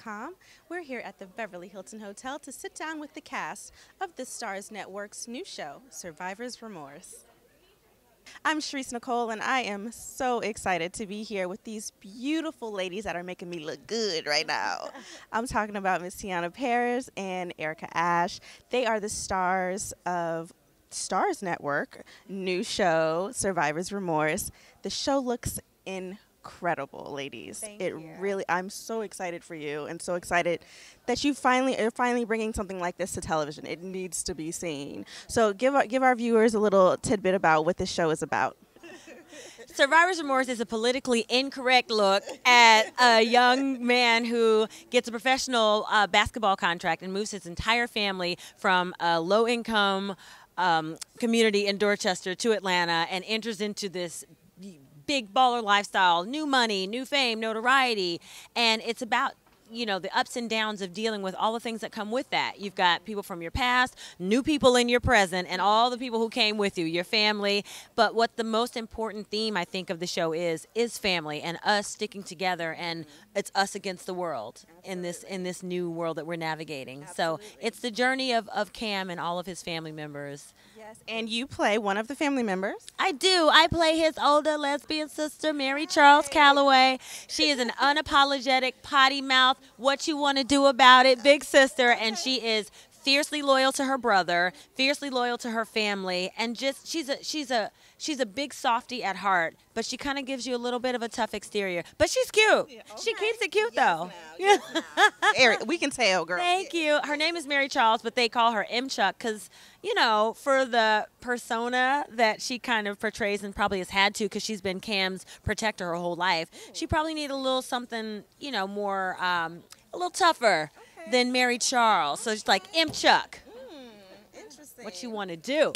CNikky.com. We're here at the Beverly Hilton Hotel to sit down with the cast of the Starz Network's new show, Survivor's Remorse. I'm Sharice Nicole, and I am so excited to be here with these beautiful ladies that are making me look good right now. I'm talking about Miss Teyonah Parris and Erica Ash. They are the stars of Starz Network new show, Survivor's Remorse. The show looks incredible, ladies. Thank you. Really, I'm so excited for you and so excited that you are finally bringing something like this to television. It needs to be seen. So give our viewers a little tidbit about what this show is about. Survivor's Remorse is a politically incorrect look at a young man who gets a professional basketball contract and moves his entire family from a low-income community in Dorchester to Atlanta and enters into this big baller lifestyle, new money, new fame, notoriety, and it's about, you know, the ups and downs of dealing with all the things that come with that. You've got people from your past, new people in your present, and all the people who came with you, your family. But what the most important theme, I think, of the show is family and us sticking together, and it's us against the world in this new world that we're navigating. Absolutely. So it's the journey of Cam and all of his family members. Yes, and you play one of the family members. I do. I play his older lesbian sister, Mary Charles Calloway. She is an unapologetic, potty mouth, what you want to do about it, big sister, and she is fiercely loyal to her brother, fiercely loyal to her family, and just she's a big softie at heart, but she kind of gives you a little bit of a tough exterior. But she's cute. Yeah, okay. She keeps it cute though. Yes, Eric, we can tell, girl. Thank you. Her name is Mary Charles, but they call her M. Chuck because, you know, for the persona that she kind of portrays and probably has had to because she's been Cam's protector her whole life, she probably needed a little something, you know, more, a little tougher than Mary Charles. So it's like M. Chuck. Interesting. What you want to do,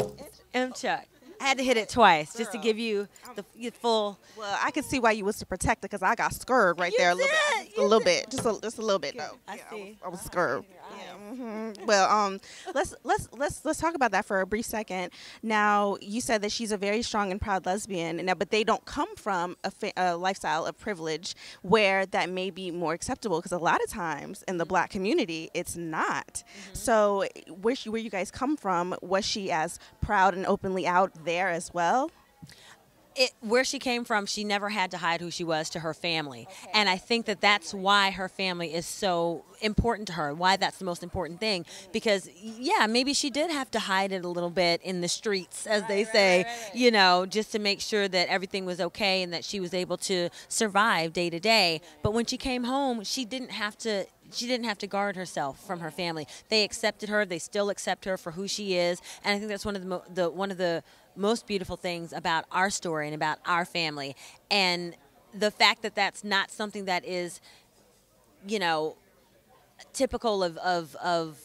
M. Chuck. I had to hit it twice just to give you the full. Well, I can see why you was to protect it because I got scared right there a little bit, just a little bit though. I see. I was scared. Yeah. Well, let's talk about that for a brief second. Now, you said that she's a very strong and proud lesbian, but they don't come from a lifestyle of privilege where that may be more acceptable because a lot of times in the Black community, it's not. So, where you guys come from, was she as proud and openly out there as well? Where she came from, she never had to hide who she was to her family. And I think that that's why her family is so important to her, why that's the most important thing. Because, yeah, maybe she did have to hide it a little bit in the streets, as they say, you know, just to make sure that everything was okay and that she was able to survive day to day. But when she came home, she didn't have to guard herself from her family. They accepted her. They still accept her for who she is. And I think that's one of the most beautiful things about our story and about our family. And the fact that that's not something that is, you know, typical of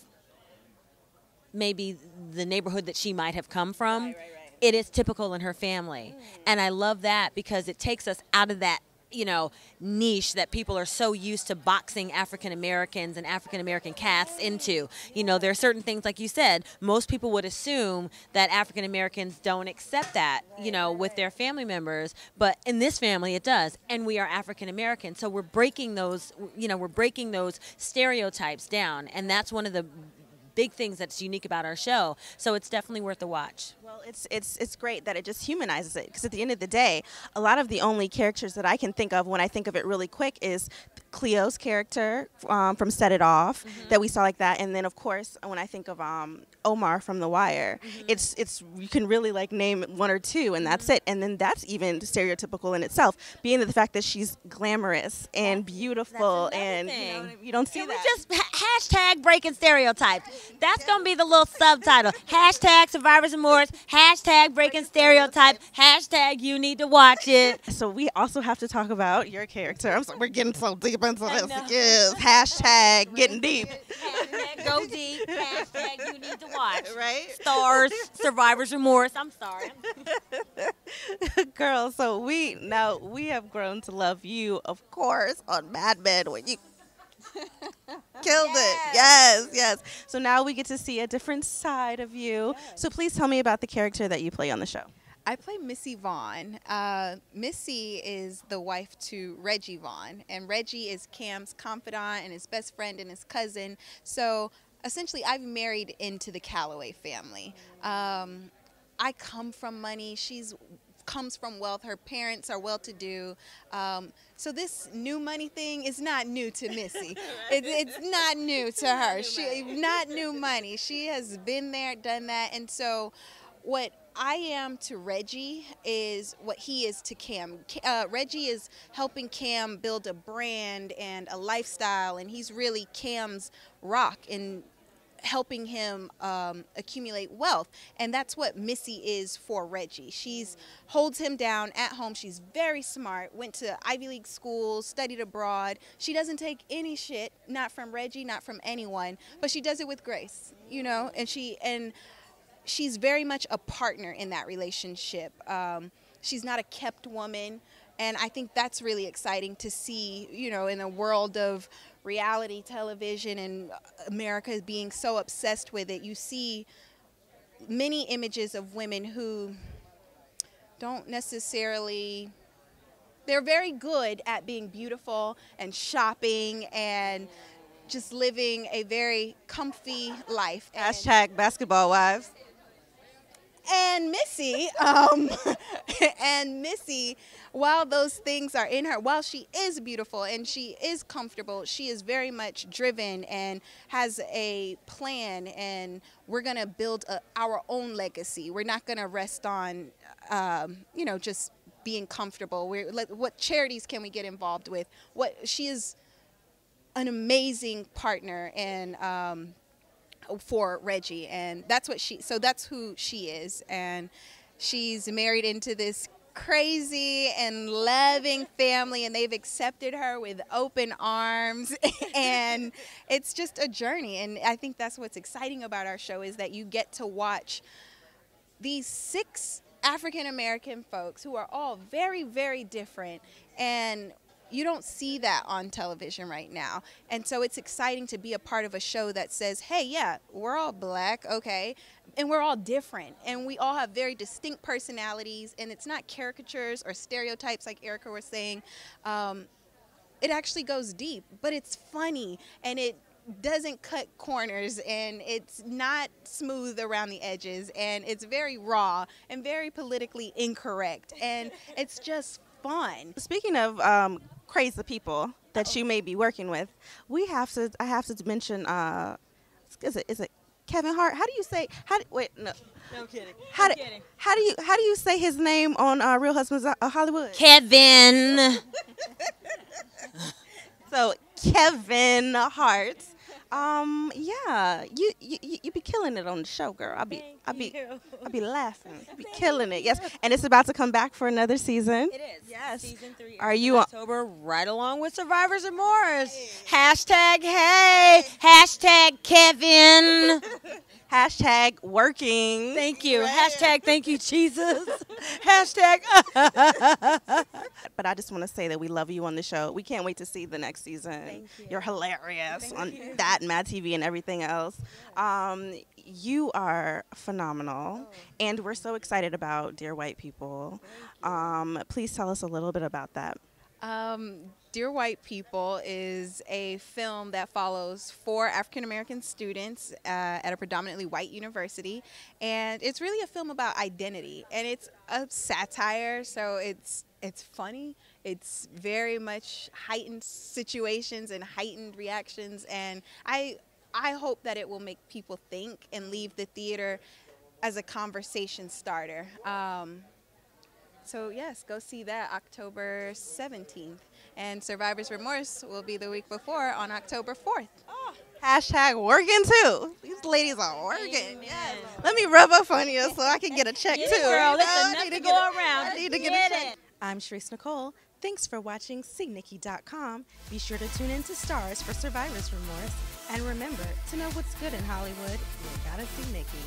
maybe the neighborhood that she might have come from. Right. It is typical in her family. And I love that because it takes us out of that, you know, niche that people are so used to boxing African Americans and African American casts into. You know, there are certain things, like you said, most people would assume that African Americans don't accept that, you know, with their family members, but in this family it does, and we are African American, so we're breaking those, you know, we're breaking those stereotypes down, and that's one of the big things that's unique about our show. So it's definitely worth a watch. Well, it's great that it just humanizes it, because at the end of the day, a lot of the only characters that I can think of when I think of it really quick is Cleo's character from Set It Off that we saw like that, and then of course when I think of Omar from The Wire, it's you can really like name one or two and that's it, and then that's even stereotypical in itself, being the fact that she's glamorous and beautiful, and you don't see that. We just hashtag breaking stereotypes. That's gonna be the little subtitle. Hashtag Survivor's Remorse. Hashtag breaking stereotypes. Hashtag you need to watch it. So we also have to talk about your character. I'm sorry, we're getting so deep into this. Yes. Hashtag getting deep. Hashtag go deep. Hashtag you need to watch. Right? Stars, Survivor's Remorse. I'm sorry. Girl, so we have grown to love you, of course, on Mad Men when you killed it. Yes. So now we get to see a different side of you. So please tell me about the character that you play on the show. I play Missy Vaughn. Missy is the wife to Reggie Vaughn, and Reggie is Cam's confidant and his best friend and his cousin. So essentially, I've married into the Calloway family. I come from money. She's comes from wealth. Her parents are well-to-do. So this new money thing is not new to Missy. It's not new to her. Not new money. She has been there, done that. And so what I am to Reggie is what he is to Cam. Reggie is helping Cam build a brand and a lifestyle, and he's really Cam's rock in helping him accumulate wealth. And that's what Missy is for Reggie. She's holds him down at home. She's very smart, went to Ivy League schools, studied abroad. She doesn't take any shit, not from Reggie, not from anyone, but she does it with grace, you know, and she's very much a partner in that relationship. She's not a kept woman. And I think that's really exciting to see, you know, in a world of reality television and America being so obsessed with it. You see many images of women who don't necessarily, they're very good at being beautiful and shopping and just living a very comfy life. Hashtag basketball wives. And Missy, while those things are in her, while she is beautiful and she is comfortable, she is very much driven and has a plan, and we're going to build our own legacy. We're not going to rest on, you know, just being comfortable. What charities can we get involved with? She is an amazing partner and for Reggie, and that's who she is. And she's married into this crazy and loving family, and they've accepted her with open arms and it's just a journey. And I think that's what's exciting about our show, is that you get to watch these 6 African American folks who are all very, very different, and you don't see that on television right now. And so it's exciting to be a part of a show that says, hey, yeah, we're all black, okay, and we're all different, and we all have very distinct personalities, and it's not caricatures or stereotypes like Erica was saying. It actually goes deep, but it's funny, and it doesn't cut corners, and it's not smooth around the edges, and it's very raw and very politically incorrect, and it's just fun. Speaking of crazy people that you may be working with, I have to mention, is it Kevin Hart? How do you say? Wait, no. No kidding. How do you say his name on Real Husbands of Hollywood? Kevin. So Kevin Hart. Yeah, you be killing it on the show, girl. I'll be laughing. You be killing it. Yes, and it's about to come back for another season. It is. Yes. Season 3. Are you on October, right along with Survivor's Remorse? Hashtag hey. Hashtag Kevin. Hashtag working? Thank you. Hashtag thank you, Jesus. Hashtag. But I just want to say that we love you on the show. We can't wait to see the next season. Thank you. You're hilarious on that and Mad TV and everything else. You are phenomenal, and we're so excited about Dear White People. Please tell us a little bit about that. Dear White People is a film that follows 4 African-American students at a predominantly white university, and it's really a film about identity, and it's a satire, so it's funny. It's very much heightened situations and heightened reactions, and I hope that it will make people think and leave the theater as a conversation starter. So yes, go see that October 17th. And Survivor's Remorse will be the week before on October 4th. Oh, hashtag working too. These ladies are working. Yes. Let me rub up on you so I can get a check too. Girl, You know? listen, I nothing need to to go get around. I need to get a check. I'm Sharice Nicole. Thanks for watching CNikky.com. Be sure to tune in to Stars for Survivor's Remorse. And remember, to know what's good in Hollywood, you gotta see Nikki.